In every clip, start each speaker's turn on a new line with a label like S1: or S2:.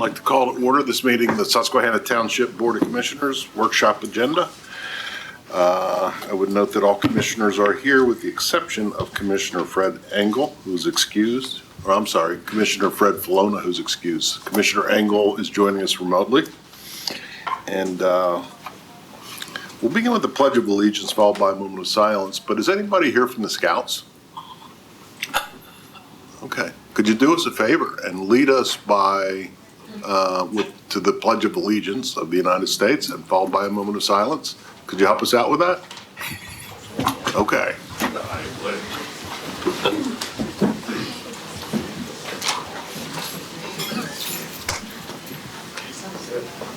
S1: like to call to order this meeting, the Susquehanna Township Board of Commissioners Workshop Agenda. I would note that all commissioners are here with the exception of Commissioner Fred Engel, who's excused. Or I'm sorry, Commissioner Fred Falona, who's excused. Commissioner Engel is joining us remotely. And we'll begin with the Pledge of Allegiance, followed by a moment of silence. But is anybody here from the Scouts? Okay. Could you do us a favor and lead us to the Pledge of Allegiance of the United States and followed by a moment of silence? Could you help us out with that? Okay.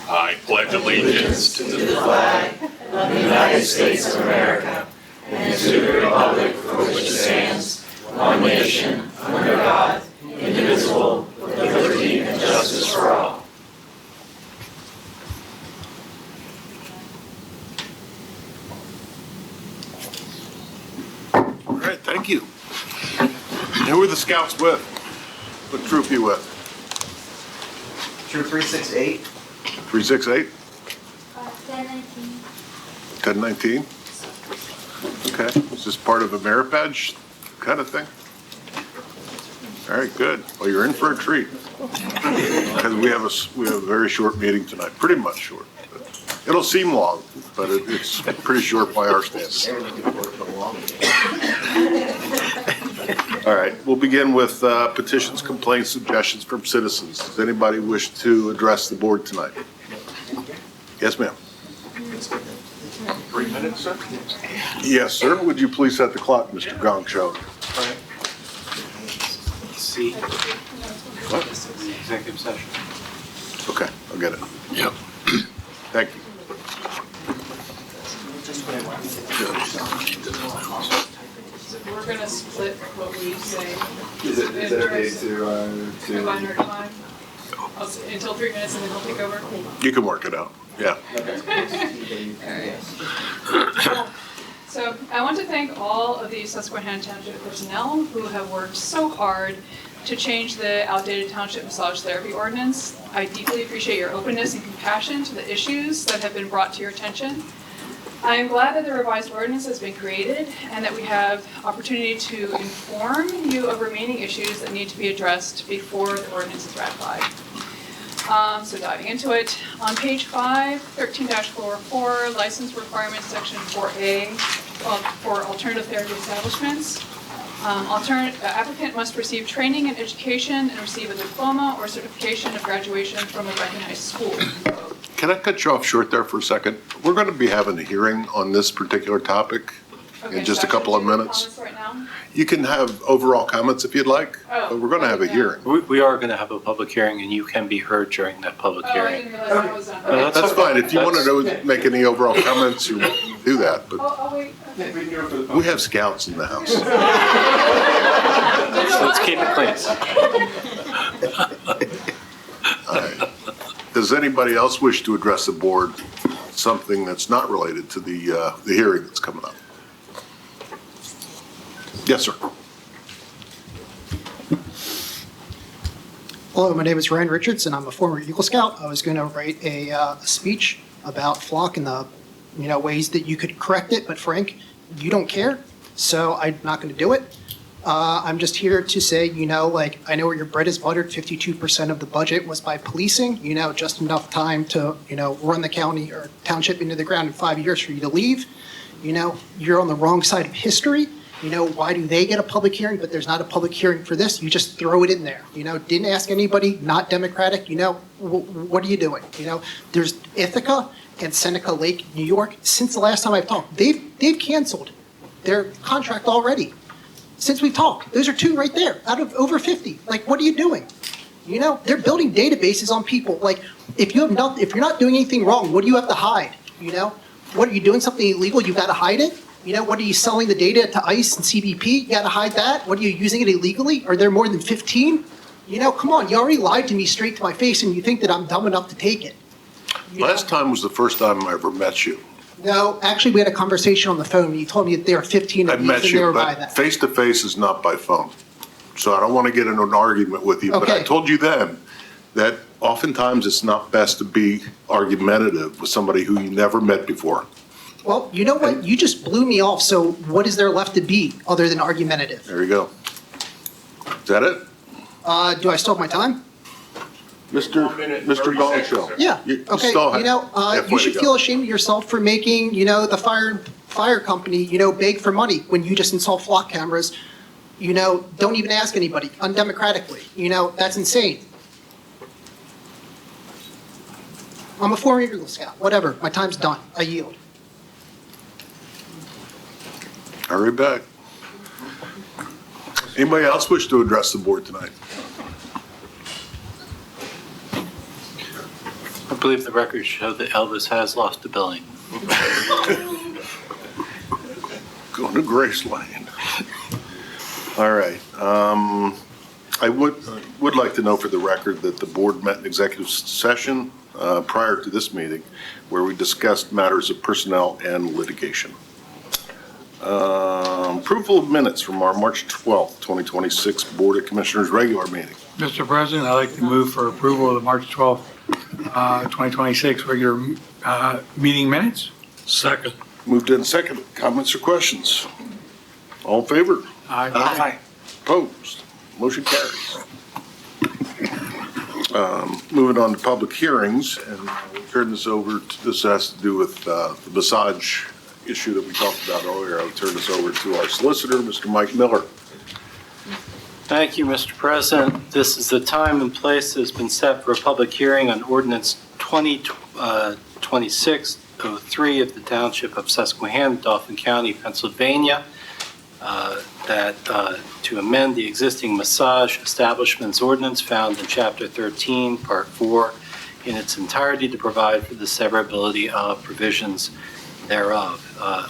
S1: I pledge allegiance to the flag
S2: of the United States of America and to the republic for which it stands, one nation, under God, indivisible, with liberty and justice for all.
S1: All right, thank you. Who are the Scouts with? What troop you with?
S3: Troop 368.
S1: 368?
S4: 1019.
S1: 1019? Okay. Is this part of a merit badge kind of thing? All right, good. Well, you're in for a treat. Because we have a very short meeting tonight, pretty much short. It'll seem long, but it's pretty short by our standards. All right, we'll begin with petitions, complaints, suggestions from citizens. Does anybody wish to address the board tonight? Yes, ma'am.
S5: 3 minutes, sir?
S1: Yes, sir. Would you please set the clock, Mr. Gong Show?
S5: C.
S1: What?
S5: Executive session.
S1: Okay, I'll get it. Yep. Thank you.
S6: We're gonna split what we say.
S3: Is it okay to
S6: Combine our time? Until 3 minutes and then he'll take over?
S1: You can work it out. Yeah.
S6: So I want to thank all of the Susquehanna Township personnel who have worked so hard to change the outdated township massage therapy ordinance. I deeply appreciate your openness and compassion to the issues that have been brought to your attention. I am glad that the revised ordinance has been created and that we have opportunity to inform you of remaining issues that need to be addressed before the ordinance is ratified. So diving into it, on page 5, 13-404, license requirements, section 4A, for alternative therapy establishments. Applicant must receive training and education and receive a diploma or certification of graduation from a recognized school.
S1: Can I cut you off short there for a second? We're going to be having a hearing on this particular topic in just a couple of minutes.
S6: Right now?
S1: You can have overall comments if you'd like, but we're going to have a hearing.
S5: We are going to have a public hearing, and you can be heard during that public
S6: Oh, I
S5: hearing.
S6: didn't realize that was done.
S5: No,
S6: Okay.
S1: That's fine. If you want to make any overall comments, you do that, but
S6: Oh, wait.
S1: we have Scouts in the house.
S5: Let's keep it clean.
S1: All right. Does anybody else wish to address the board something that's not related to the hearing that's coming up? Yes, sir.
S7: Hello, my name is Ryan Richards, and I'm a former Eagle Scout. I was going to write a speech about flock and the ways that you could correct it, but Frank, you don't care, so I'm not going to do it. I'm just here to say, I know where your bread is buttered. 52% of the budget was by policing. Just enough time to run the county or township into the ground in 5 years for you to leave. You're on the wrong side of history. Why do they get a public hearing, but there's not a public hearing for this? You just throw it in there. Didn't ask anybody, not democratic. What are you doing? There's Ithaca and Seneca Lake, New York. Since the last time I've talked, they've canceled their contract already. Since we've talked, those are 2 right there out of over 50. What are you doing? They're building databases on people. If you're not doing anything wrong, what do you have to hide? What are you doing something illegal? You got to hide it. What are you selling the data to ICE and CBP? You got to hide that. What are you using it illegally? Are there more than 15? Come on. You already lied to me straight to my face, and you think that I'm dumb enough to take it.
S1: Last time was the first time I ever met you.
S7: No, actually, we had a conversation on the phone, and you told me that there are 15
S1: I
S7: of these,
S1: met
S7: and they
S1: you,
S7: were by
S1: but
S7: that.
S1: face-to-face is not by phone. So I don't want to get into an argument with you, but I
S7: Okay.
S1: told you then that oftentimes it's not best to be argumentative with somebody who you never met before.
S7: Well, you know what? You just blew me off, so what is there left to be other than argumentative?
S1: There you go. Is that it?
S7: Do I still have my time?
S1: Mr. Dongshow?
S7: Yeah,
S1: You
S7: okay,
S1: still have
S7: you
S1: halfway
S7: should
S1: to go.
S7: feel ashamed of yourself for making, the fire company, beg for money when you just install flock cameras. Don't even ask anybody undemocratically, that's insane. I'm a former Eagle Scout, whatever, my time's done, I yield.
S1: Hurry back. Anybody else wish to address the board tonight?
S5: I believe the records show that Elvis has lost a billing.
S1: Going to Graceland. All right. I would like to know for the record that the board met in executive session prior to this meeting where we discussed matters of personnel and litigation. Approval of minutes from our March 12th, 2026 Board of Commissioners regular meeting.
S4: Mr. President, I'd like to move for approval of the March 12th, 2026 regular meeting minutes.
S5: Second.
S1: Moved in second. Comments or questions? All in favor?
S4: Aye.
S1: Opposed? Motion carries. Moving on to public hearings, and we'll turn this over to, this has to do with the massage issue that we talked about earlier. I'll turn this over to our solicitor, Mr. Mike Miller.
S5: Thank you, Mr. President. This is the time and place that has been set for a public hearing on ordinance 2026-03 of the Township of Susquehanna, Dauphin County, Pennsylvania, to amend the existing massage establishments ordinance found in Chapter 13, Part 4, in its entirety to provide for the severability of provisions thereof.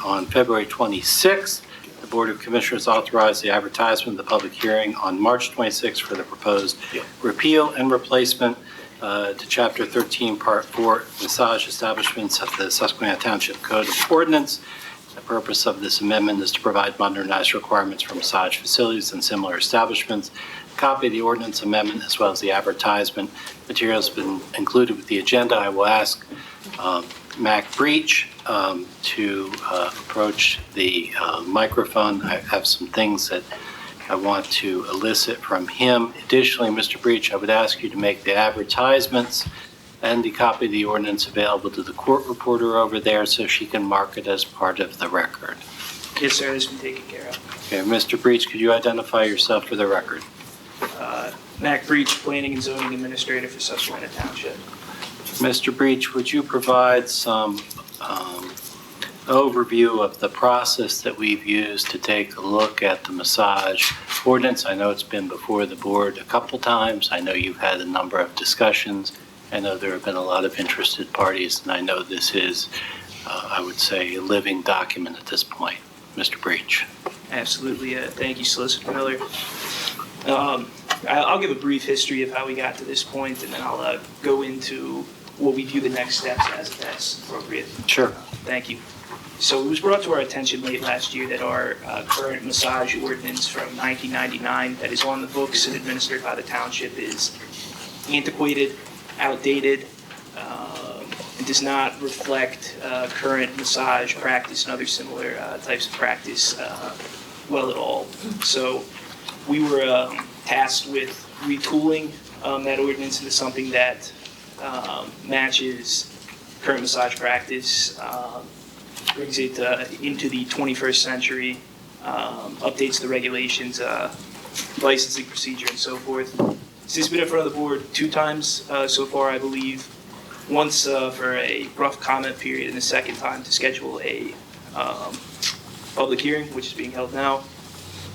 S5: On February 26th, the Board of Commissioners authorized the advertisement of the public hearing on March 26th for the proposed repeal and replacement to Chapter 13, Part 4, massage establishments of the Susquehanna Township Code of Ordinance. The purpose of this amendment is to provide modernized requirements for massage facilities and similar establishments. A copy of the ordinance amendment as well as the advertisement materials have been included with the agenda. I will ask Mac Breach to approach the microphone. I have some things that I want to elicit from him. Additionally, Mr. Breach, I would ask you to make the advertisements and the copy of the ordinance available to the court reporter over there so she can mark it as part of the record.
S8: Yes, sir, this has been taken care of.
S5: Okay, Mr. Breach, could you identify yourself for the record?
S8: Mac Breach, Planning and Zoning Administrator for Susquehanna Township.
S5: Mr. Breach, would you provide some overview of the process that we've used to take a look at the massage ordinance? I know it's been before the board a couple times. I know you've had a number of discussions. I know there have been a lot of interested parties, and I know this is, I would say, a living document at this point. Mr. Breach.
S8: Absolutely. Thank you, Solicitor Miller. I'll give a brief history of how we got to this point, and then I'll go into what we view the next steps as if that's appropriate.
S5: Sure.
S8: Thank you. So it was brought to our attention late last year that our current massage ordinance from 1999 that is on the books and administered by the township is antiquated, outdated, and does not reflect current massage practice and other similar types of practice well at all. So we were tasked with retooling that ordinance into something that matches current massage practice, brings it into the 21st century, updates the regulations, licensing procedure, and so forth. This has been in front of the board 2 times so far, I believe. Once for a rough comment period, and the second time to schedule a public hearing, which is being held now.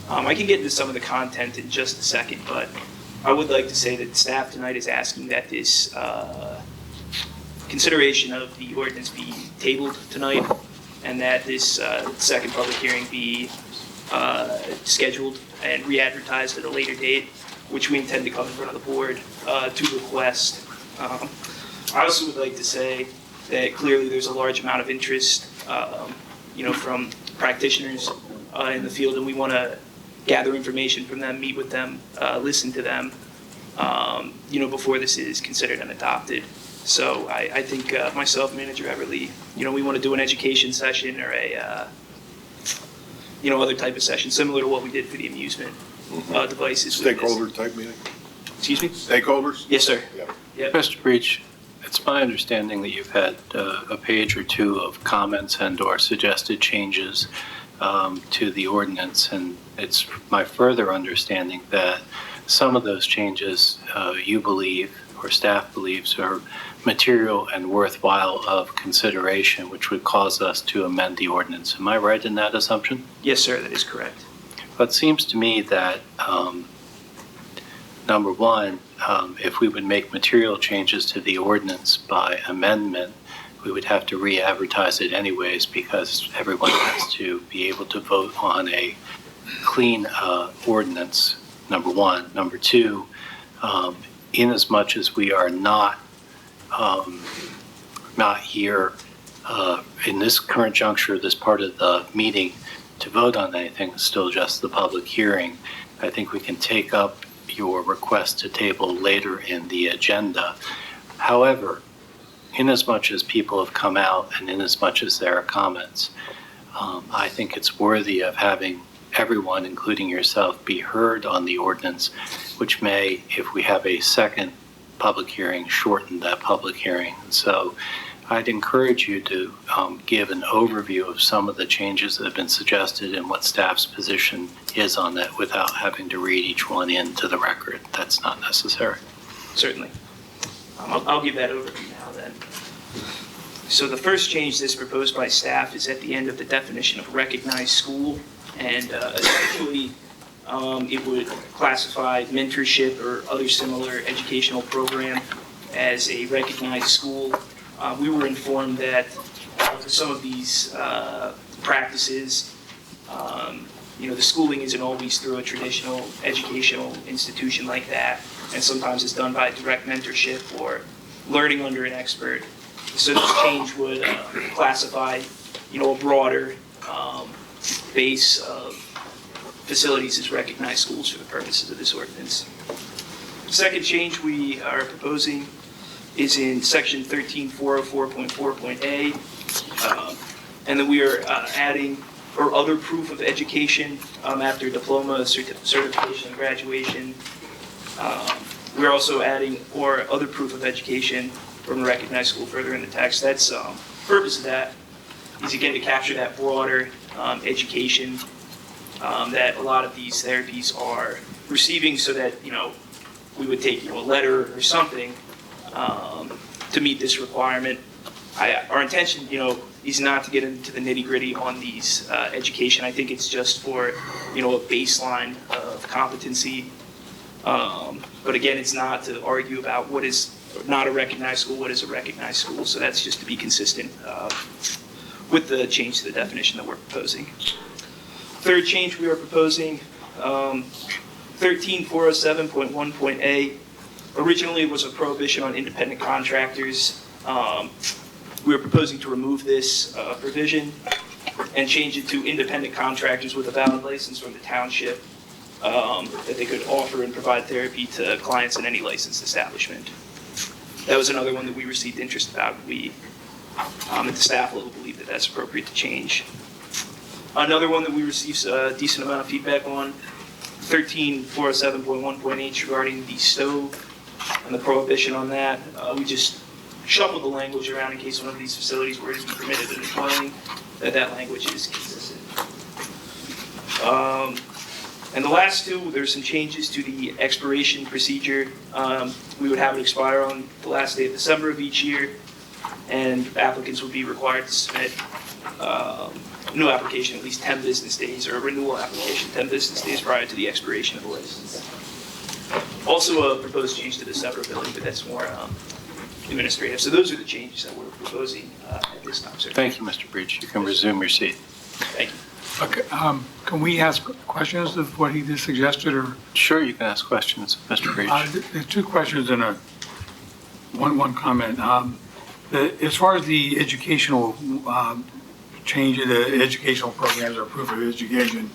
S8: I can get into some of the content in just a second, but I would like to say that staff tonight is asking that this consideration of the ordinance be tabled tonight, and that this second public hearing be scheduled and re-advertised at a later date, which we intend to come in front of the board to request. I also would like to say that clearly there's a large amount of interest, from practitioners in the field, and we want to gather information from them, meet with them, listen to them, before this is considered and adopted. So I think myself, Manager Everly, we want to do an education session or a, other type of session, similar to what we did for the amusement devices. with this.
S1: Stakeholder type meeting?
S8: Excuse me?
S1: Stakeholders?
S8: Yes, sir.
S1: Yeah.
S8: Yep.
S5: Mr. Breach, it's my understanding that you've had a page or two of comments and/or suggested changes to the ordinance, and it's my further understanding that some of those changes you believe or staff believes are material and worthwhile of consideration, which would cause us to amend the ordinance. Am I right in that assumption?
S8: Yes, sir, that is correct.
S5: But it seems to me that, number one, if we would make material changes to the ordinance by amendment, we would have to re-advertise it anyways because everyone has to be able to vote on a clean ordinance, number one. Number two, in as much as we are not here in this current juncture, this part of the meeting to vote on anything, it's still just the public hearing. I think we can take up your request to table later in the agenda. However, in as much as people have come out and in as much as there are comments, I think it's worthy of having everyone, including yourself, be heard on the ordinance, which may, if we have a second public hearing, shorten that public hearing. So I'd encourage you to give an overview of some of the changes that have been suggested and what staff's position is on that without having to read each one into the record. That's not necessary.
S8: Certainly. I'll give that overview now then. So the first change that's proposed by staff is at the end of the definition of recognized school. And essentially, it would classify mentorship or other similar educational program as a recognized school. We were informed that for some of these practices, the schooling isn't always through a traditional educational institution like that, and sometimes it's done by direct mentorship or learning under an expert. So this change would classify, a broader base of facilities as recognized schools for the purposes of this ordinance. The second change we are proposing is in section 13404.4.a, and then we are adding or other proof of education after diploma, certification, and graduation. We're also adding or other proof of education from a recognized school further in the text. That's purpose of that is again to capture that broader education that a lot of these therapies are receiving, so that we would take a letter or something to meet this requirement. Our intention is not to get into the nitty-gritty on these education. I think it's just for a baseline of competency. But again, it's not to argue about what is not a recognized school, what is a recognized school. So that's just to be consistent with the change to the definition that we're proposing. Third change we are proposing, 13407.1.a. Originally it was a prohibition on independent contractors. We are proposing to remove this provision and change it to independent contractors with a valid license from the township that they could offer and provide therapy to clients in any licensed establishment. That was another one that we received interest about. We, at the staff level, believe that that's appropriate to change. Another one that we received a decent amount of feedback on, 13407.1.h regarding the stove and the prohibition on that. We just shuffled the language around in case one of these facilities were to be permitted in the dwelling, that language is consistent. And the last two, there's some changes to the expiration procedure. We would have it expire on the last day of December of each year, and applicants would be required to submit a new application at least 10 business days, or a renewal application 10 business days prior to the expiration of the license. Also a proposed change to the severability, but that's more administrative. So those are the changes that we're proposing at this time, sir.
S5: Thank you, Mr. Breach. You can resume your seat.
S8: Thank you.
S4: Okay, can we ask questions of what he just suggested, or?
S5: Sure, you can ask questions, Mr. Breach.
S4: There's two questions and one comment. As far as the educational change of the educational programs or proof of education,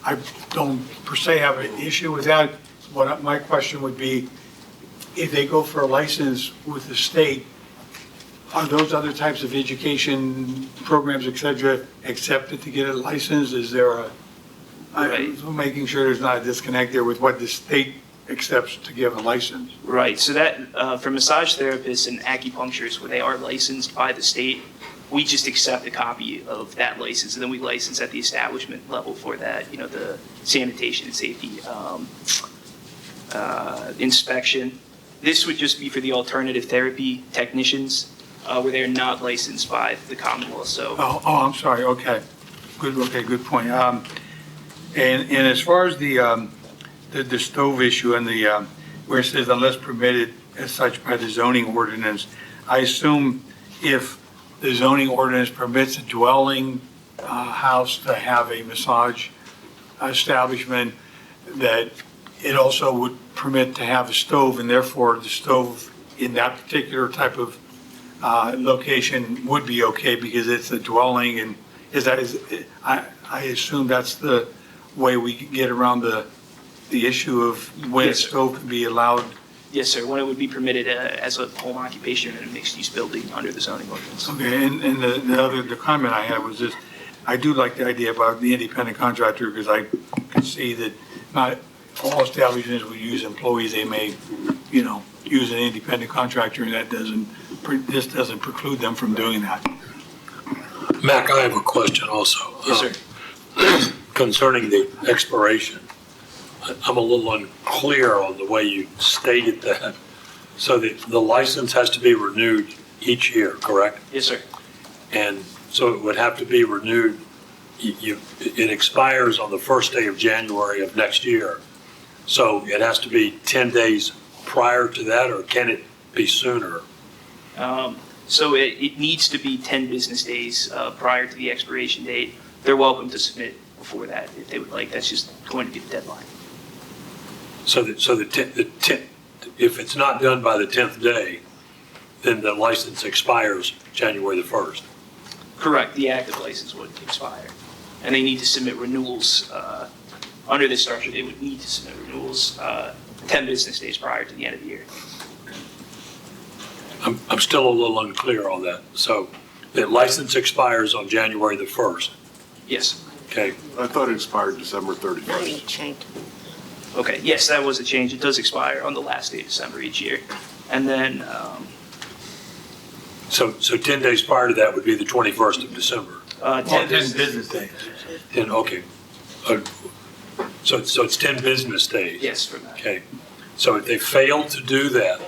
S4: I don't per se have an issue with that. My question would be, if they go for a license with the state, are those other types of education programs, et cetera, accepted to get a license? Is there a, I'm making sure there's not a disconnect there with what the state accepts to give a license?
S8: Right, so that, for massage therapists and acupuncturists, where they are licensed by the state, we just accept a copy of that license, and then we license at the establishment level for that, the sanitation and safety inspection. This would just be for the alternative therapy technicians, where they're not licensed by the Commonwealth, so.
S4: Oh, I'm sorry, okay. Good point. And as far as the stove issue and where it says unless permitted as such by the zoning ordinance, I assume if the zoning ordinance permits a dwelling house to have a massage establishment, that it also would permit to have a stove, and therefore the stove in that particular type of location would be okay because it's a dwelling, and I assume that's the way we get around the issue of when a
S8: Yes, sir.
S4: stove can be allowed.
S8: Yes, sir, when it would be permitted as a home occupation in a mixed-use building under the zoning ordinance.
S4: Okay, and the comment I had was this, I do like the idea about the independent contractor because I can see that not all establishments will use employees. They may, use an independent contractor, and this doesn't preclude them from doing that.
S9: Mac, I have a question also.
S8: Yes, sir.
S9: Concerning the expiration. I'm a little unclear on the way you stated that. So the license has to be renewed each year, correct?
S8: Yes, sir.
S9: And so it would have to be renewed, it expires on the first day of January of next year. So it has to be 10 days prior to that, or can it be sooner?
S8: So it needs to be 10 business days prior to the expiration date. They're welcome to submit before that if they would like. That's just going to be the deadline.
S9: So if it's not done by the 10th day, then the license expires January the 1st.
S8: Correct, the active license would expire. And they need to submit renewals, under this structure, they would need to submit renewals 10 business days prior to the end of the year.
S9: I'm still a little unclear on that. So the license expires on January the 1st,
S8: Yes,
S9: okay?
S1: I thought it expired December 31st.
S8: okay, yes, that was a change. It does expire on the last day of December each year. And then,
S9: So 10 days prior to that would be the 21st of December.
S8: 10
S4: business days.
S9: Then, okay. So it's 10 business days?
S8: Yes, for that.
S9: Okay. So if they fail to do that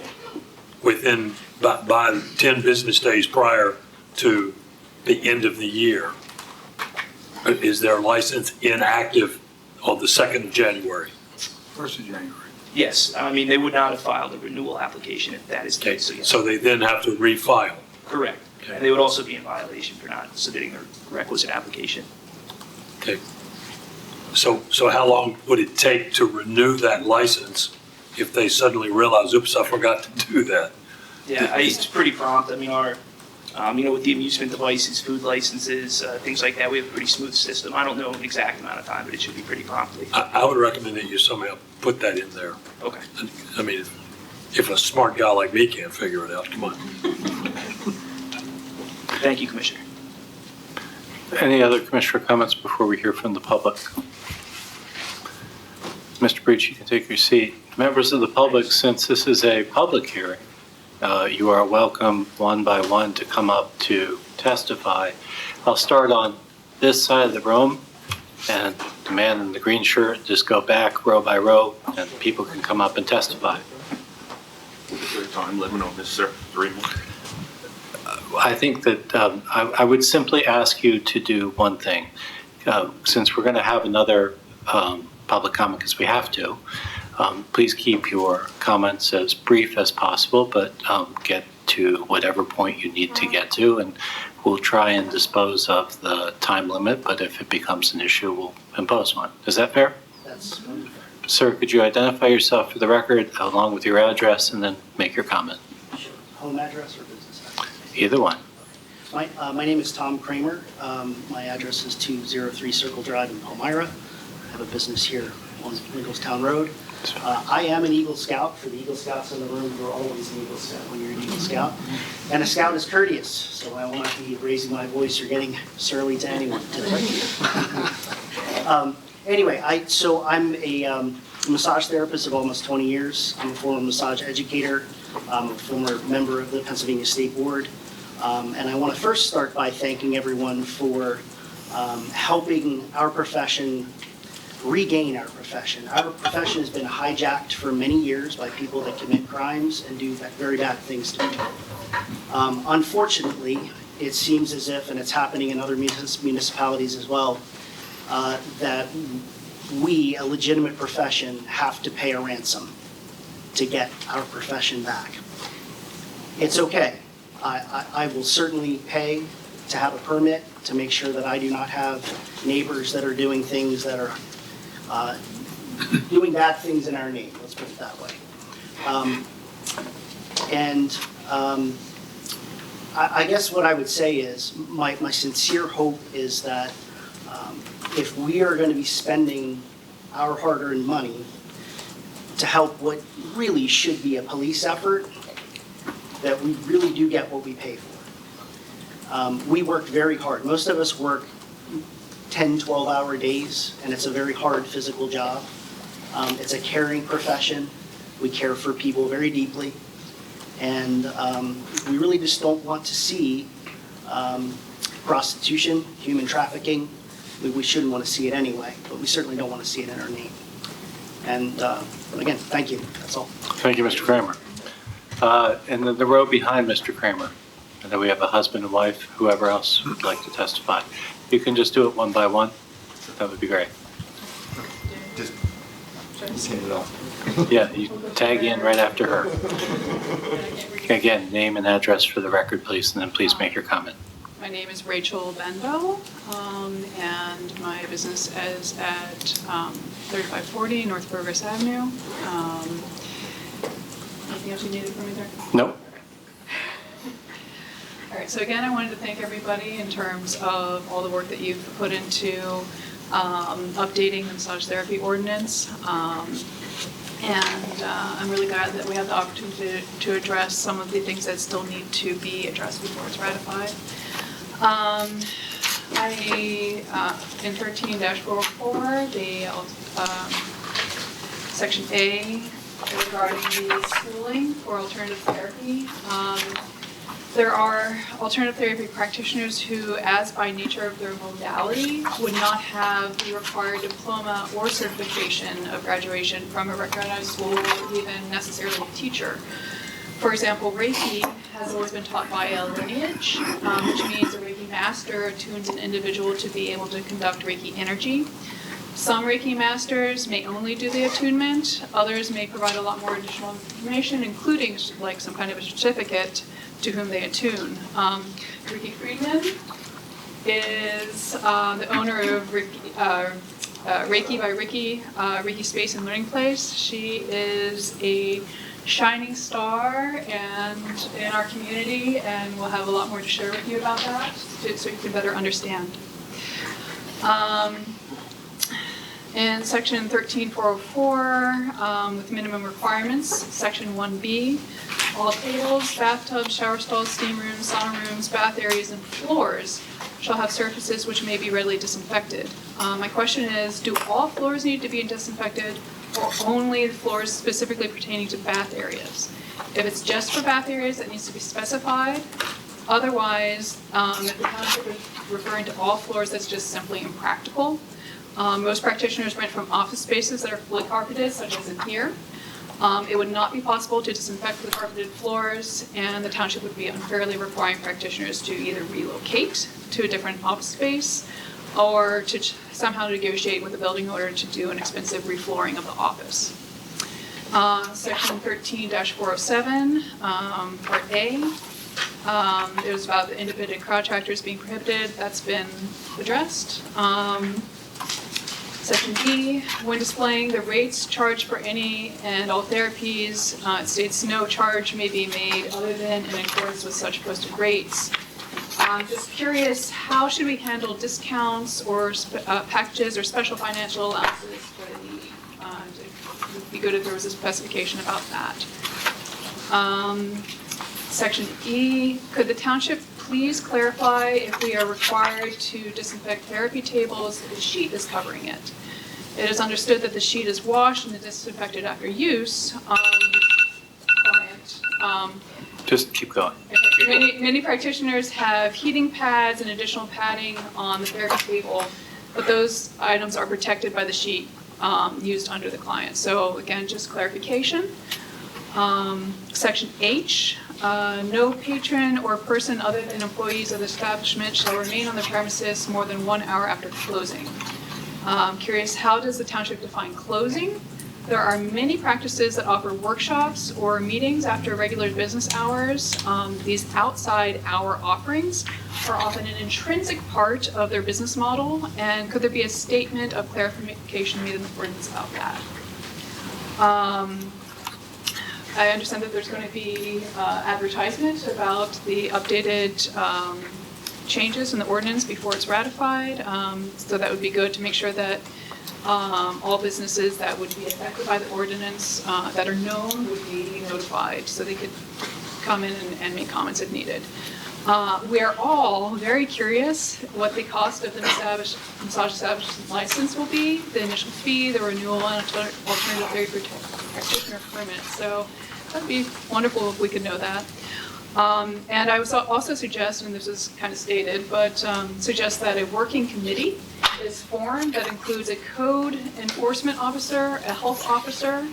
S9: by 10 business days prior to the end of the year, is their license inactive on the 2nd of January?
S4: 1st of January.
S8: Yes, I mean, they would not have filed a renewal application if that is the
S9: Okay,
S8: case, so yes.
S9: so they then have to refile.
S8: Correct.
S9: Okay.
S8: And they would also be in violation for not submitting their requisite application.
S9: Okay. So how long would it take to renew that license if they suddenly realize, oops, I forgot to do that?
S8: Yeah, it's pretty prompt. I mean, our, with the amusement devices, food licenses, things like that, we have a pretty smooth system. I don't know an exact amount of time, but it should be pretty promptly.
S9: I would recommend that you somehow put that in there.
S8: Okay.
S9: I mean, if a smart guy like me can't figure it out, come on.
S8: Thank you, Commissioner.
S5: Any other commissioner comments before we hear from the public? Mr. Breach, you can take your seat. Members of the public, since this is a public hearing, you are welcome one by one to come up to testify. I'll start on this side of the room, and the man in the green shirt, just go back row by row, and people can come up and testify.
S10: Is there a time limit on this, sir? 3 more?
S5: I think that I would simply ask you to do one thing. Since we're going to have another public comment, because we have to, please keep your comments as brief as possible, but get to whatever point you need to get to, and we'll try and dispose of the time limit, but if it becomes an issue, we'll impose one. Is that fair?
S7: That's wonderful.
S5: Sir, could you identify yourself for the record along with your address and then make your comment?
S11: Home address or business address?
S5: Either one.
S11: My name is Tom Kramer. My address is 203 Circle Drive in Palmyra. I have a business here on Wiggletown Road. I am an Eagle Scout. For the Eagle Scouts in the room, you're always an Eagle Scout when you're an Eagle Scout. And a Scout is courteous, so I will not be raising my voice or getting surly to anyone today. Anyway, I'm a massage therapist of almost 20 years. I'm a former massage educator. I'm a former member of the Pennsylvania State Board. And I want to first start by thanking everyone for helping our profession regain our profession. Our profession has been hijacked for many years by people that commit crimes and do very bad things to people. Unfortunately, it seems as if, and it's happening in other municipalities as well, that we, a legitimate profession, have to pay a ransom to get our profession back. It's okay. I will certainly pay to have a permit to make sure that I do not have neighbors that are doing things that are doing bad things in our name, let's put it that way. I guess what I would say is my sincere hope is that if we are going to be spending our hard-earned money to help what really should be a police effort, that we really do get what we pay for. We work very hard. Most of us work 10, 12-hour days, and it's a very hard physical job. It's a caring profession. We care for people very deeply, and we really just don't want to see prostitution, human trafficking. We shouldn't want to see it anyway, but we certainly don't want to see it in our name. And again, thank you. That's all.
S5: Thank you, Mr. Kramer. And the row behind Mr. Kramer, and then we have a husband and wife, whoever else would like to testify. You can just do it one by one. That would be great.
S3: Just hand it off.
S5: Yeah, you tag in right after her. Again, name and address for the record, please, and then please make your comment.
S6: My name is Rachel Benbow, and my business is at 3540 North Progress Avenue. Anything else you needed from me there?
S5: Nope.
S6: All right, so again, I wanted to thank everybody in terms of all the work that you've put into updating the massage therapy ordinance. And I'm really glad that we have the opportunity to address some of the things that still need to be addressed before it's ratified. In 13-404, Section A regarding the schooling for alternative therapy. There are alternative therapy practitioners who, as by nature of their modality, would not have the required diploma or certification of graduation from a recognized school or even necessarily a teacher. For example, Reiki has always been taught by a lineage, which means a Reiki master attunes an individual to be able to conduct Reiki energy. Some Reiki masters may only do the attunement. Others may provide a lot more additional information, including like some kind of a certificate to whom they attune. Ricky Friedman is the owner of Reiki by Ricky, Reiki Space and Learning Place. She is a shining star and in our community, and we'll have a lot more to share with you about that so you can better understand. In section 13404, with minimum requirements, section 1B, all tables, bathtubs, shower stalls, steam rooms, sauna rooms, bath areas, and floors shall have surfaces which may be readily disinfected. My question is, do all floors need to be disinfected, or only the floors specifically pertaining to bath areas? If it's just for bath areas, that needs to be specified. Otherwise, if the township is referring to all floors, that's just simply impractical. Most practitioners rent from office spaces that are fully carpeted, such as in here. It would not be possible to disinfect the carpeted floors, and the township would be unfairly requiring practitioners to either relocate to a different office space or to somehow negotiate with the building owner to do an expensive reflooring of the office. Section 13-407, Part A, it was about the independent contractors being prohibited. That's been addressed. Section B, when displaying the rates charged for any and all therapies, it states no charge may be made other than in accordance with such posted rates. Just curious, how should we handle discounts or packages or special financial allowances for the It would be good if there was a specification about that. Section E, could the township please clarify if we are required to disinfect therapy tables if a sheet is covering it? It is understood that the sheet is washed and disinfected after use.
S5: Just keep going.
S6: Many practitioners have heating pads and additional padding on the therapy table, but those items are protected by the sheet used under the client. So again, just clarification. Section H, no patron or person other than employees of the establishment shall remain on the premises more than 1 hour after closing. Curious, how does the township define closing? There are many practices that offer workshops or meetings after regular business hours. These outside hour offerings are often an intrinsic part of their business model, and could there be a statement of clarification made in the ordinance about that? I understand that there's going to be advertisement about the updated changes in the ordinance before it's ratified, so that would be good to make sure that all businesses that would be affected by the ordinance that are known would be notified, so they could come in and make comments if needed. We are all very curious what the cost of the massage establishment license will be, the initial fee, the renewal, and alternative therapy practitioner permit. So that'd be wonderful if we could know that. And I was also suggest, and this is kind of stated, but suggest that a working committee is formed that includes a code enforcement officer, a health officer,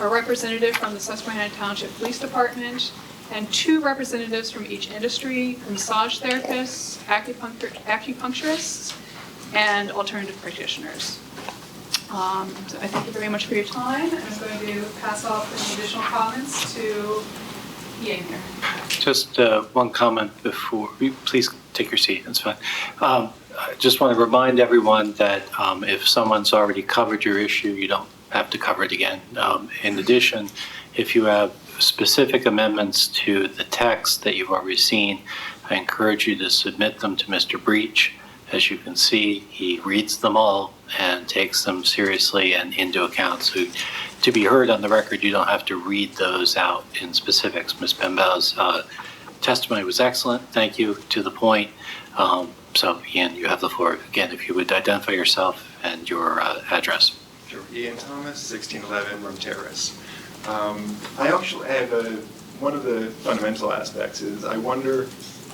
S6: a representative from the Susquehanna Township Police Department, and 2 representatives from each industry, massage therapists, acupuncturists, and alternative practitioners. So I thank you very much for your time, and I'm going to pass off any additional comments to Ian here.
S5: Just one comment before, please take your seat, that's fine. I just want to remind everyone that if someone's already covered your issue, you don't have to cover it again. In addition, if you have specific amendments to the text that you've already seen, I encourage you to submit them to Mr. Breach. As you can see, he reads them all and takes them seriously and into account. So to be heard on the record, you don't have to read those out in specifics. Ms. Bembao's testimony was excellent. Thank you, to the point. So Ian, you have the floor. Again, if you would identify yourself and your address.
S3: Sure. Ian Thomas, 1611 Rum Terrace. I actually have one of the fundamental aspects is I wonder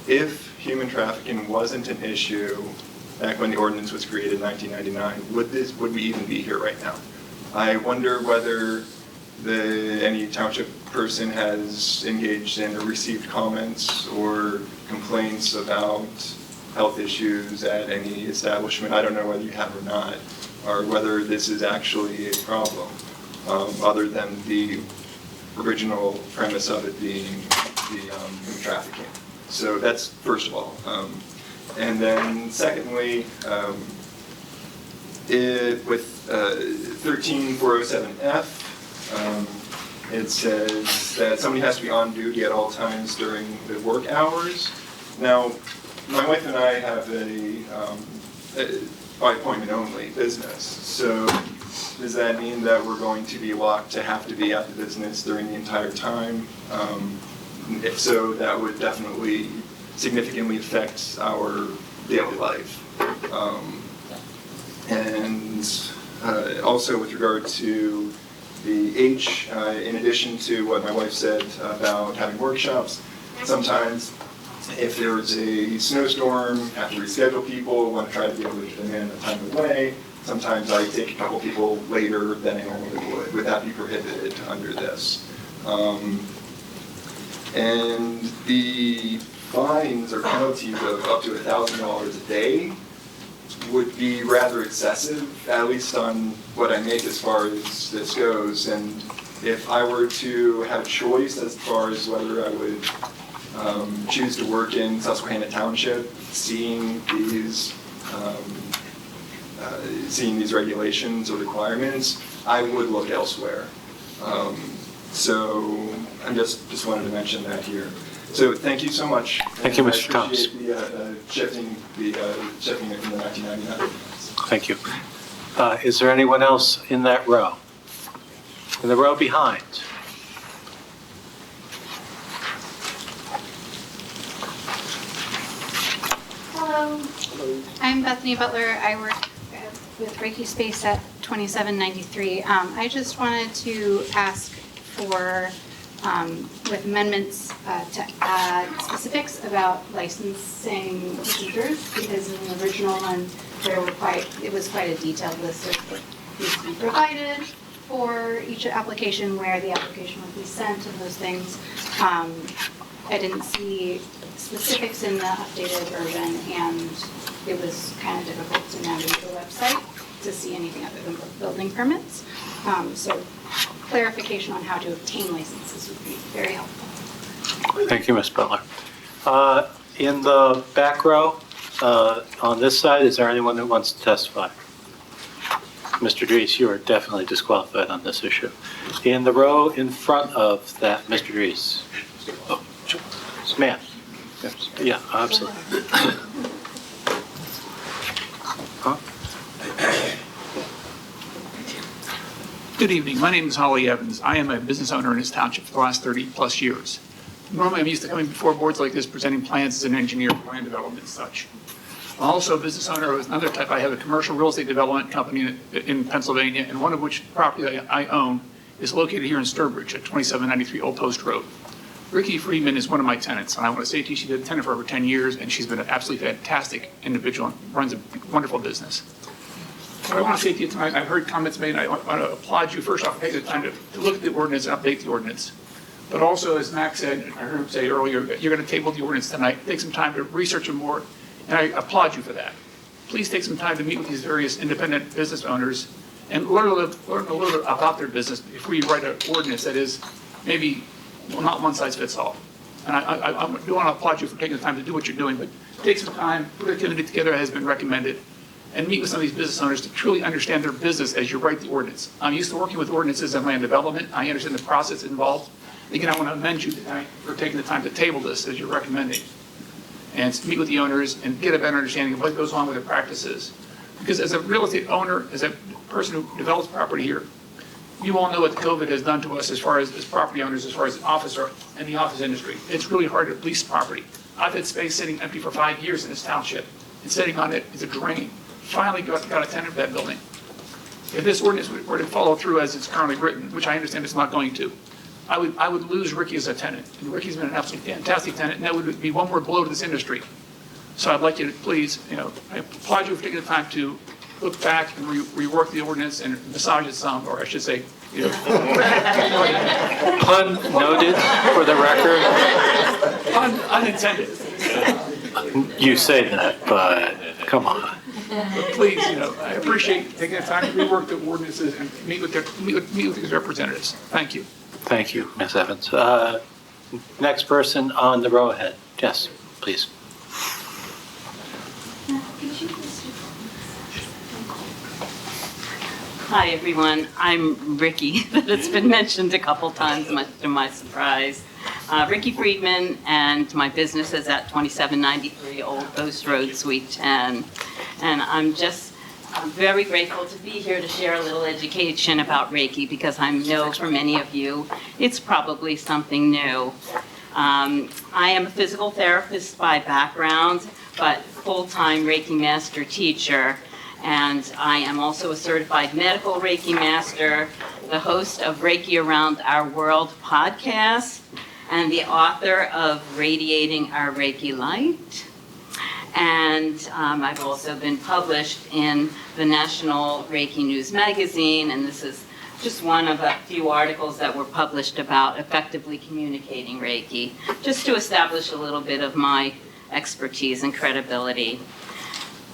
S3: if human trafficking wasn't an issue back when the ordinance was created in 1999, would we even be here right now? I wonder whether any township person has engaged in or received comments or complaints about health issues at any establishment. I don't know whether you have or not, or whether this is actually a problem, other than the original premise of it being the human trafficking. So that's first of all. And then secondly, with 13407F, it says that somebody has to be on duty at all times during the work hours. Now, my wife and I have a by appointment only business. So does that mean that we're going to be locked to have to be at the business during the entire time? If so, that would definitely significantly affect our daily life. And also with regard to the H, in addition to what my wife said about having workshops, sometimes if there's a snowstorm, have to reschedule people, want to try to be able to get them in a timely way, sometimes I take a couple people later than I normally would. Would that be prohibited under this? And the fines or penalties of up to $1,000 a day would be rather excessive, at least on what I make as far as this goes. And if I were to have a choice as far as whether I would choose to work in Susquehanna Township, seeing these regulations or requirements, I would look elsewhere. So I just wanted to mention that here. So thank you so much.
S5: Thank you, Mr. Thomas.
S3: I appreciate shifting it from the 1999.
S5: Thank you. Is there anyone else in that row? In the row behind.
S12: Hello. I'm Bethany Butler. I work with Reiki Space at 2793. I just wanted to ask for, with amendments, to add specifics about licensing procedures, because in the original one, it was quite a detailed list of what needs to be provided for each application, where the application would be sent, and those things. I didn't see specifics in the updated version, and it was kind of difficult to navigate the website to see anything other than building permits. So clarification on how to obtain licenses would be very helpful.
S5: Thank you, Ms. Butler. In the back row, on this side, is there anyone that wants to testify? Mr. Dries, you are definitely disqualified on this issue. In the row in front of that, Mr. Dries. Oh, ma'am. Yeah, absolutely. Huh?
S13: Good evening. My name is Holly Evans. I am a business owner in this township for the last 30-plus years. Normally, I'm used to coming before boards like this, presenting plans as an engineer for land development and such. I'm also a business owner of another type. I have a commercial real estate development company in Pennsylvania, and one of which property I own is located here in Sturbridge at 2793 Old Post Road. Ricky Friedman is one of my tenants, and I want to say to you, she's been a tenant for over 10 years, and she's been an absolutely fantastic individual and runs a wonderful business. What I want to say to you tonight, I've heard comments made, and I want to applaud you first off for taking the time to look at the ordinance and update the ordinance. But also, as Max said, I heard him say earlier, you're going to table the ordinance tonight, take some time to research it more, and I applaud you for that. Please take some time to meet with these various independent business owners and learn a little bit about their business before you write an ordinance that is maybe not one size fits all. And I do want to applaud you for taking the time to do what you're doing, but take some time, put a committee together as has been recommended, and meet with some of these business owners to truly understand their business as you write the ordinance. I'm used to working with ordinances and land development. I understand the process involved. Again, I want to commend you tonight for taking the time to table this as you're recommending, and meet with the owners and get a better understanding of what goes on with their practices. Because as a real estate owner, as a person who develops property here, you all know what COVID has done to us as far as property owners, as far as in the office industry. It's really hard to lease property. I've had space sitting empty for 5 years in this township, and sitting on it is a drain. Finally got a tenant for that building. If this ordinance were to follow through as it's currently written, which I understand it's not going to, I would lose Ricky as a tenant. And Ricky's been an absolutely fantastic tenant, and that would be one more blow to this industry. So I'd like you to please, I applaud you for taking the time to look back and rework the ordinance and massage it some, or I should say,
S5: Pun noted for the record.
S13: Unintended.
S5: You say that, but come on.
S13: But please, I appreciate taking the time to rework the ordinances and meet with these representatives. Thank you.
S5: Thank you, Ms. Evans. Next person on the row ahead. Yes, please.
S14: Hi, everyone. I'm Ricky, but it's been mentioned a couple times, much to my surprise. Ricky Friedman, and my business is at 2793 Old Post Road, Suite 10. And I'm very grateful to be here to share a little education about Reiki, because I know for many of you, it's probably something new. I am a physical therapist by background, but full-time Reiki master teacher. And I am also a certified medical Reiki master, the host of Reiki Around Our World podcast, and the author of Radiating Our Reiki Light. And I've also been published in the National Reiki News magazine, and this is just one of a few articles that were published about effectively communicating Reiki, just to establish a little bit of my expertise and credibility.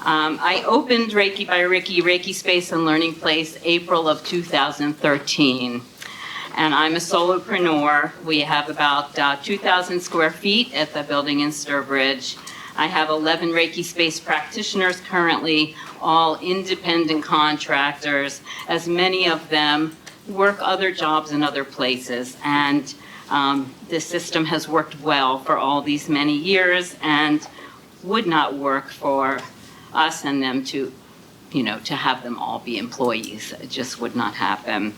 S14: I opened Reiki by Ricky, Reiki Space and Learning Place, April of 2013. And I'm a solopreneur. We have about 2,000 square feet at the building in Sturbridge. I have 11 Reiki Space practitioners currently, all independent contractors, as many of them work other jobs in other places. And this system has worked well for all these many years and would not work for us and them to have them all be employees. It just would not happen.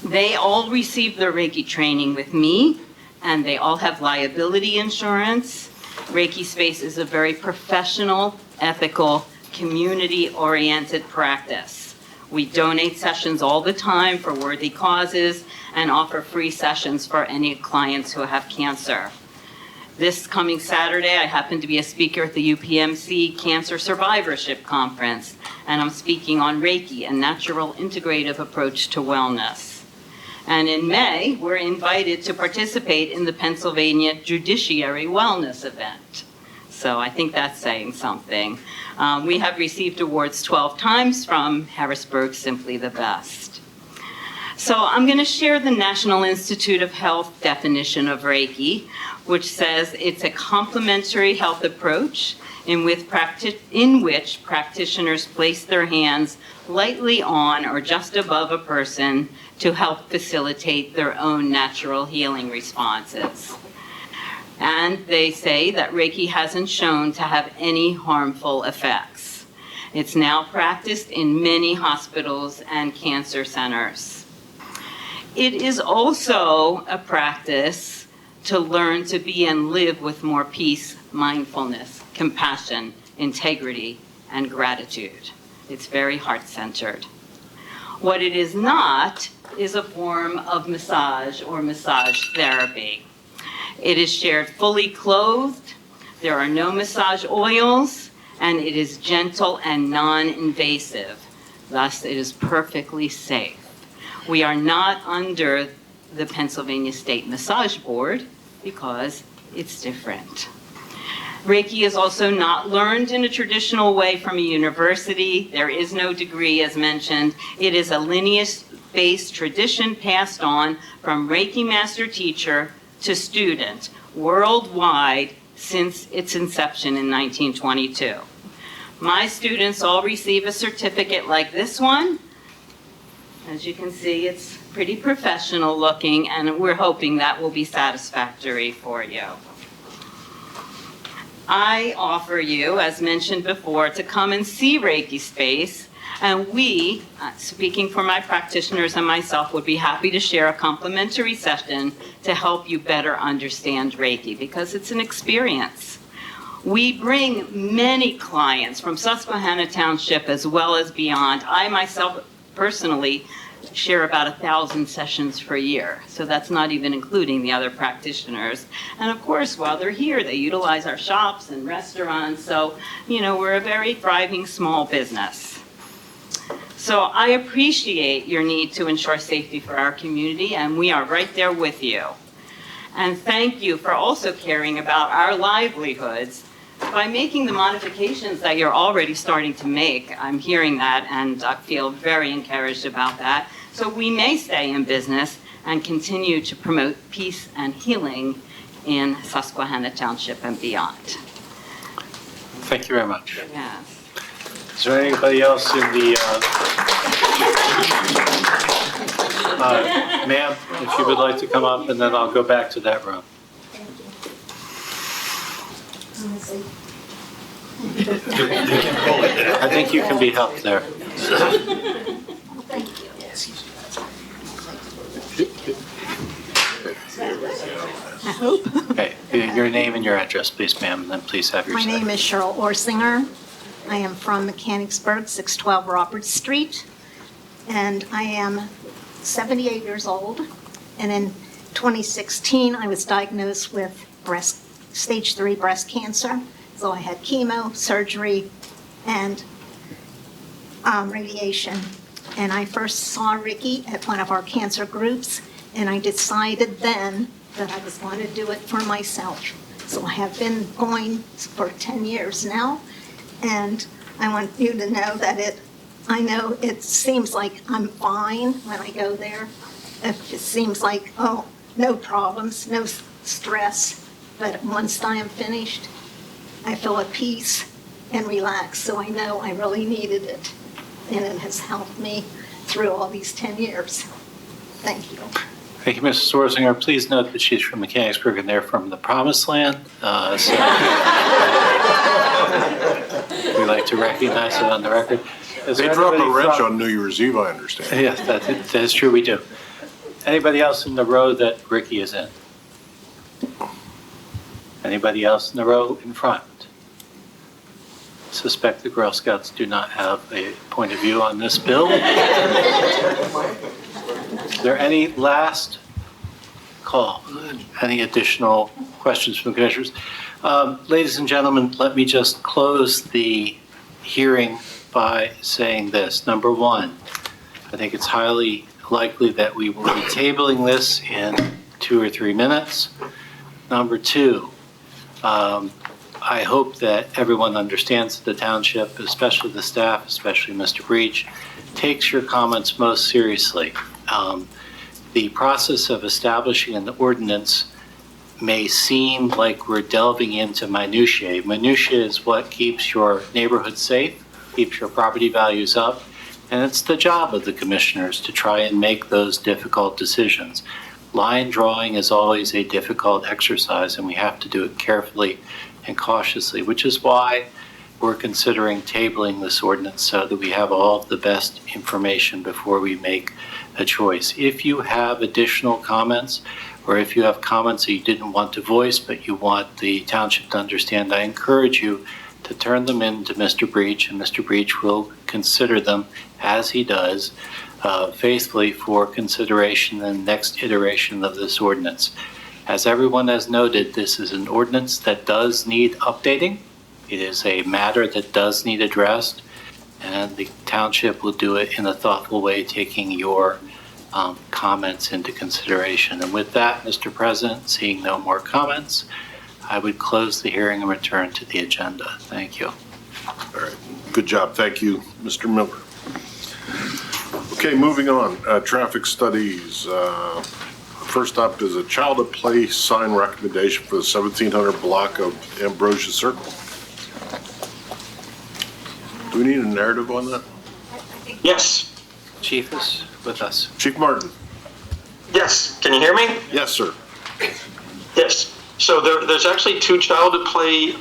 S14: They all received their Reiki training with me, and they all have liability insurance. Reiki Space is a very professional, ethical, community-oriented practice. We donate sessions all the time for worthy causes and offer free sessions for any clients who have cancer. This coming Saturday, I happen to be a speaker at the UPMC Cancer Survivorship Conference, and I'm speaking on Reiki, a natural integrative approach to wellness. And in May, we're invited to participate in the Pennsylvania Judiciary Wellness event. So I think that's saying something. We have received awards 12 times from Harrisburg Simply the Best. So I'm going to share the National Institute of Health definition of Reiki, which says it's a complementary health approach in which practitioners place their hands lightly on or just above a person to help facilitate their own natural healing responses. And they say that Reiki hasn't shown to have any harmful effects. It's now practiced in many hospitals and cancer centers. It is also a practice to learn to be and live with more peace, mindfulness, compassion, integrity, and gratitude. It's very heart-centered. What it is not is a form of massage or massage therapy. It is shared fully clothed, there are no massage oils, and it is gentle and non-invasive. Thus, it is perfectly safe. We are not under the Pennsylvania State Massage Board because it's different. Reiki is also not learned in a traditional way from a university. There is no degree, as mentioned. It is a lineage-based tradition passed on from Reiki master teacher to student worldwide since its inception in 1922. My students all receive a certificate like this one. As you can see, it's pretty professional looking, and we're hoping that will be satisfactory for you. I offer you, as mentioned before, to come and see Reiki Space, and we, speaking for my practitioners and myself, would be happy to share a complimentary session to help you better understand Reiki, because it's an experience. We bring many clients from Susquehanna Township as well as beyond. I myself personally share about 1,000 sessions per year, so that's not even including the other practitioners. And of course, while they're here, they utilize our shops and restaurants, so, we're a very thriving small business. So I appreciate your need to ensure safety for our community, and we are right there with you. And thank you for also caring about our livelihoods by making the modifications that you're already starting to make. I'm hearing that, and I feel very encouraged about that. So we may stay in business and continue to promote peace and healing in Susquehanna Township and beyond.
S5: Thank you very much.
S14: Yes.
S5: Is there anybody else in the, ma'am, if you would like to come up, and then I'll go back to that room. I think you can be helped there.
S15: Thank you. I hope.
S5: Okay, your name and your address, please, ma'am, and then please have your
S15: My
S5: seat.
S15: name is Cheryl Orsinger. I am from Mechanicsburg, 612 Roberts Street, and I am 78 years old. And in 2016, I was diagnosed with stage 3 breast cancer. So I had chemo, surgery, and radiation. And I first saw Ricky at one of our cancer groups, and I decided then that I was going to do it for myself. So I have been going for 10 years now, and I want you to know that I know it seems like I'm fine when I go there. It just seems like, oh, no problems, no stress. But once I am finished, I feel at peace and relaxed, so I know I really needed it, and it has helped me through all these 10 years. Thank you.
S5: Thank you, Mrs. Orsinger. Please note that she's from Mechanicsburg and they're from the Promised Land. So we we like to recognize it on the record. Is
S1: They
S5: there
S1: drop a
S5: anybody
S1: wrench
S5: from-
S1: on New Year's Eve, I understand.
S5: Yes, that is true, we do. Anybody else in the row that Ricky is in? Anybody else in the row in front? Suspect the Girl Scouts do not have a point of view on this bill. Is there any last call? Any additional questions from the commissioners? Ladies and gentlemen, let me just close the hearing by saying this. Number one, I think it's highly likely that we will be tabling this in 2 or 3 minutes. Number two, I hope that everyone understands that the township, especially the staff, especially Mr. Breach, takes your comments most seriously. The process of establishing an ordinance may seem like we're delving into minutiae. Minutiae is what keeps your neighborhood safe, keeps your property values up, and it's the job of the commissioners to try and make those difficult decisions. Line drawing is always a difficult exercise, and we have to do it carefully and cautiously, which is why we're considering tabling this ordinance so that we have all of the best information before we make a choice. If you have additional comments, or if you have comments that you didn't want to voice but you want the township to understand, I encourage you to turn them in to Mr. Breach, and Mr. Breach will consider them, as he does, faithfully for consideration in the next iteration of this ordinance. As everyone has noted, this is an ordinance that does need updating. It is a matter that does need addressed, and the township will do it in a thoughtful way, taking your comments into consideration. And with that, Mr. President, seeing no more comments, I would close the hearing and return to the agenda. Thank you.
S1: All right, good job. Thank you, Mr. Miller. Okay, moving on. Traffic studies. First up is a child at play sign recommendation for the 1700 block of Ambrosia Circle. Do we need a narrative on that?
S16: Yes.
S5: Chief is with us.
S1: Chief Martin.
S16: Yes. Can you hear me?
S1: Yes, sir.
S16: Yes. So there's actually 2 child at play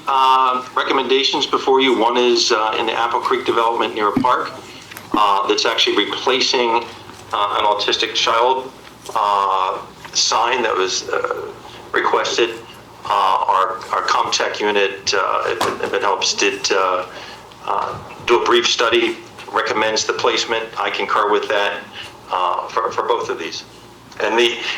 S16: recommendations before you. One is in the Apple Creek development near a park that's actually replacing an autistic child sign that was requested. Our ComTech unit, if it helps, did do a brief study, recommends the placement. I concur with that for both of these. And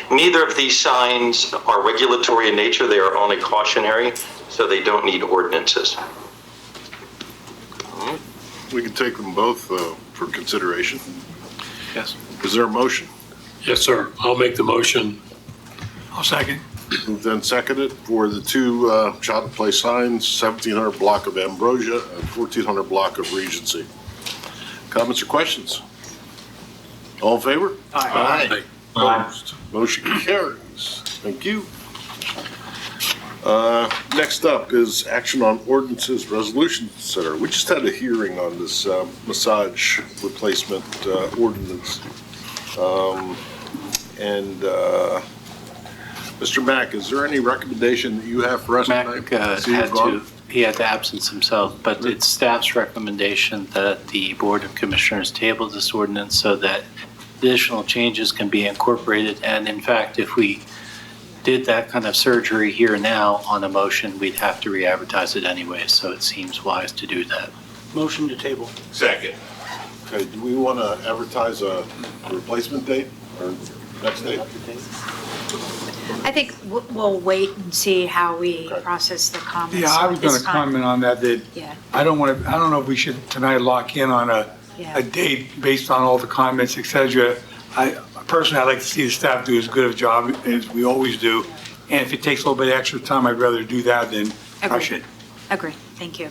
S16: neither of these signs are regulatory in nature. They are only cautionary, so they don't need ordinances.
S1: We can take them both for consideration.
S5: Yes.
S1: Is there a motion?
S9: Yes, sir. I'll make the motion.
S4: I'll second.
S1: Moved and seconded for the 2 child at play signs, 1700 block of Ambrosia and 1400 block of Regency. Comments or questions? All in favor?
S9: Aye.
S1: Opposed? Motion carries. Thank you. Next up is action on ordinances, resolutions, et cetera. We just had a hearing on this massage replacement ordinance. Mr. Mack, is there any recommendation that you have for us tonight?
S5: He had to absence himself, but it's staff's recommendation that the Board of Commissioners table this ordinance so that additional changes can be incorporated. And in fact, if we did that kind of surgery here now on a motion, we'd have to re-advertise it anyway, so it seems wise to do that.
S11: Motion to table.
S10: Second.
S1: Okay, do we want to advertise a replacement date or next date?
S17: I think we'll wait and see how we process the comments.
S4: Yeah, I was
S17: at this
S4: going to
S17: time.
S4: comment on that,
S17: Yeah.
S4: I don't know if we should tonight lock in on a date based on all the comments, et cetera. Personally, I'd like to see the staff do as good a job as we always do. And if it takes a little bit extra time, I'd rather do that than rush it.
S17: Agree, thank you.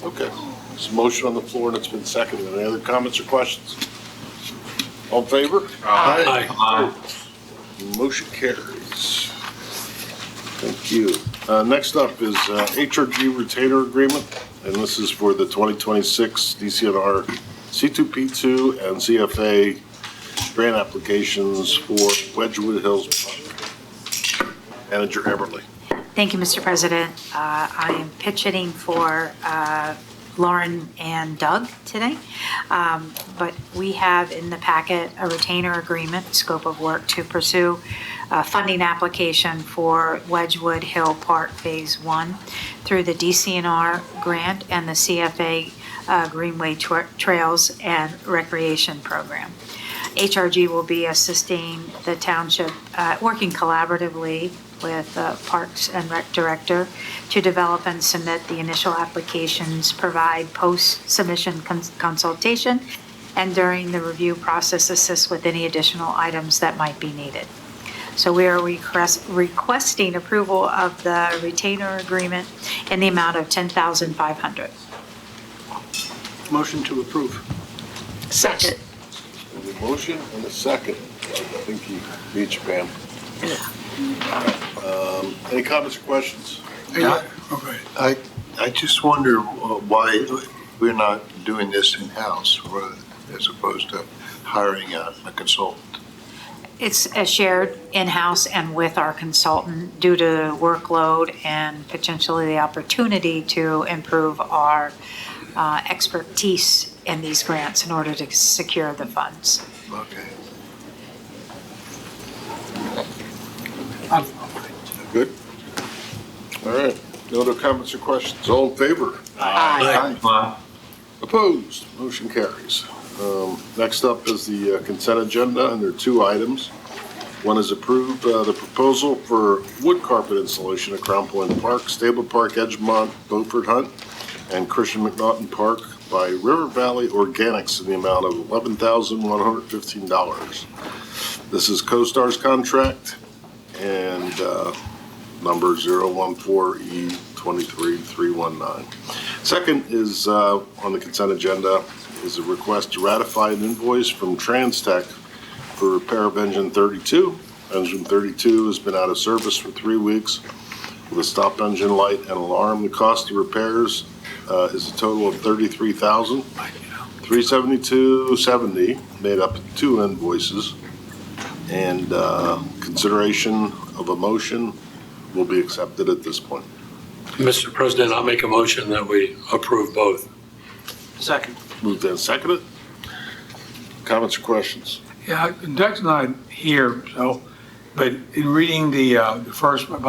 S1: Okay, there's a motion on the floor and it's been seconded. Any other comments or questions? All in favor?
S9: Aye.
S1: Motion carries. Thank you. Next up is HRG retainer agreement, and this is for the 2026 DCNR C2P2 and CFA grant applications for Wedgewood Hills Park. Manager Everly.
S17: Thank you, Mr. President. I am pitching for Lauren and Doug today. But we have in the packet a retainer agreement, scope of work to pursue a funding application for Wedgewood Hill Park Phase 1 through the DCNR grant and the CFA Greenway Trails and Recreation Program. HRG will be assisting the township, working collaboratively with Parks and Rec Director to develop and submit the initial applications, provide post-submission consultation, and during the review process, assist with any additional items that might be needed. So we are requesting approval of the retainer agreement in the amount of $10,500.
S1: Motion to approve.
S15: Second.
S1: There's a motion and a second. I think you beat you, Pam. Any comments or questions?
S4: Yeah, okay.
S18: I just wonder why we're not doing this in-house as opposed to hiring a consultant.
S17: It's a shared in-house and with our consultant due to workload and potentially the opportunity to improve our expertise in these grants in order to secure the funds.
S18: Okay.
S1: Good. All right. No other comments or questions? All in favor?
S18: Aye.
S1: Opposed? Motion carries. Next up is the consent agenda, and there are two items. One is approve the proposal for wood carpet installation at Crown Point Park, Stable Park, Edgemont, Beaufort Hunt, and Christian McNaughton Park by River Valley Organics in the amount of $11,115. This is CoStar's contract and number 014E23319. Second is on the consent agenda is a request to ratify an invoice from TransTech for repair of engine 32. Engine 32 has been out of service for 3 weeks with a stop engine light and alarm. The cost of repairs is a total of $33,372.70, made up of 2 invoices, and consideration of a motion will be accepted at this point.
S9: Mr. President, I'll make a motion that we approve both.
S5: Second.
S1: Moved and seconded. Comments or questions?
S4: Yeah, Doug's not here, so, but in reading the first one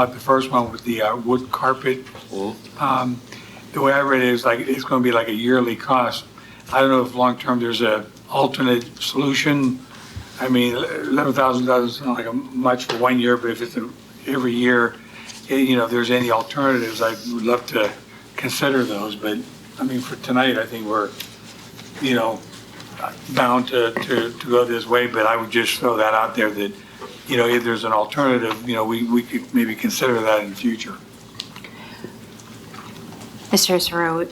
S4: with the wood carpet, the way I read it is like, it's gonna be like a yearly cost. I don't know if long-term there's a alternate solution. I mean, $11,000 doesn't sound like much for 1 year, but if it's every year, if there's any alternatives, I would love to consider those. But, I mean, for tonight, I think we're, bound to go this way, but I would just throw that out there that, if there's an alternative, we could maybe consider that in the future.
S17: Mr. Isero,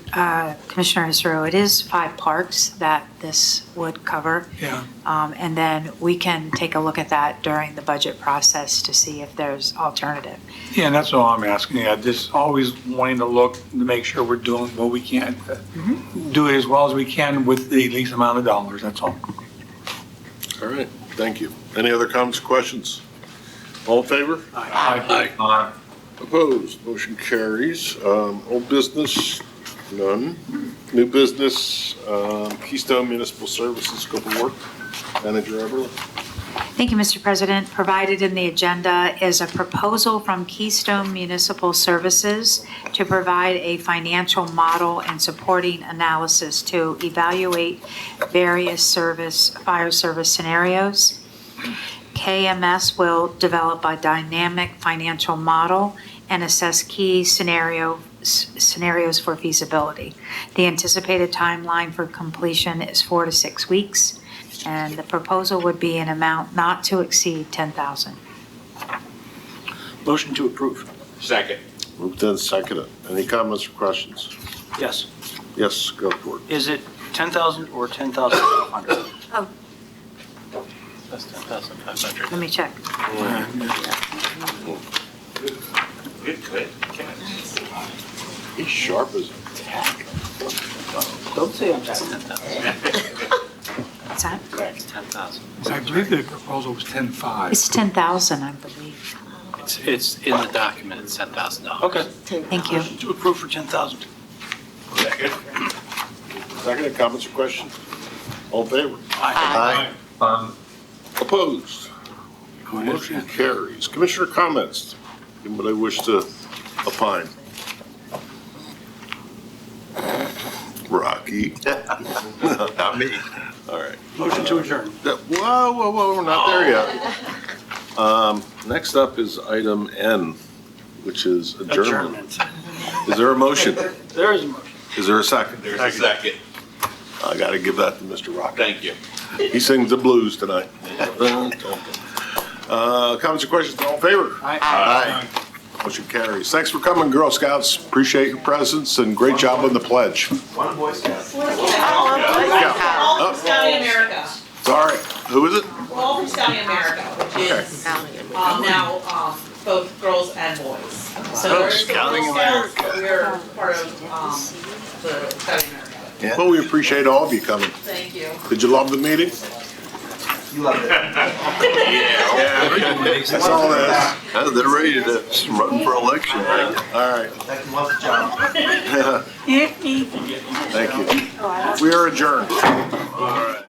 S17: Commissioner Isero, it is 5 parks that this would cover.
S4: Yeah.
S17: And then we can take a look at that during the budget process to see if there's alternative.
S4: Yeah, and that's all I'm asking. Yeah, just always wanting to look to make sure we're doing what we can. Do it as well as we can with the least amount of dollars, that's all.
S1: All right, thank you. Any other comments or questions? All in favor?
S4: Aye.
S1: Opposed? Motion carries. Old business, none. New business, Keystone Municipal Services scope of work. Manager Everly.
S17: Thank you, Mr. President. Provided in the agenda is a proposal from Keystone Municipal Services to provide a financial model and supporting analysis to evaluate various fire service scenarios. KMS will develop a dynamic financial model and assess key scenarios for feasibility. The anticipated timeline for completion is 4 to 6 weeks, and the proposal would be an amount not to exceed $10,000.
S5: Motion to approve.
S10: Second.
S1: Moved and seconded. Any comments or questions?
S5: Yes.
S1: Yes, go for it.
S5: Is it 10,000 or 10,500?
S17: Oh,
S5: That's 10,500.
S17: let me check.
S10: Good.
S1: He's sharp as a tack.
S5: Don't say I'm 10,000.
S17: What's that?
S5: It's 10,000.
S4: I believe the proposal was 10.5.
S17: It's 10,000, I believe.
S5: It's in the document, it's $10,000. Okay.
S17: Thank you.
S5: To approve for 10,000.
S10: Second.
S1: Seconded, comments or questions? All in favor?
S18: Aye.
S1: Opposed? Motion carries. Commissioner comments? Anybody wish to opine? Rocky?
S18: Not me.
S1: All right.
S9: Motion to adjourn.
S1: Whoa, we're not there yet. Next up is item N, which is adjournment. Is there a motion?
S9: There is a motion.
S1: Is there a second?
S10: There's a second.
S1: I gotta give that to Mr. Rocky.
S10: Thank you.
S1: He sings the blues tonight. Comments or questions, all in favor?
S18: Aye.
S1: Motion carries. Thanks for coming, Girl Scouts. Appreciate your presence and great job on the pledge.
S2: One Boy Scout.
S1: Oh,
S2: All from Scouting America.
S1: sorry, who is it?
S2: We're all from Scouting America, which is now both girls and boys. So there's the Girl Scouts, but we're part of the Scouting America.
S1: Well, we appreciate all of you coming.
S2: Thank you.
S1: Did you love the meeting?
S2: You loved it.
S1: Yeah. That's all that is.
S18: They're ready to run for election.
S1: All right.
S2: Thank you.
S1: Thank you. We are adjourned. All right.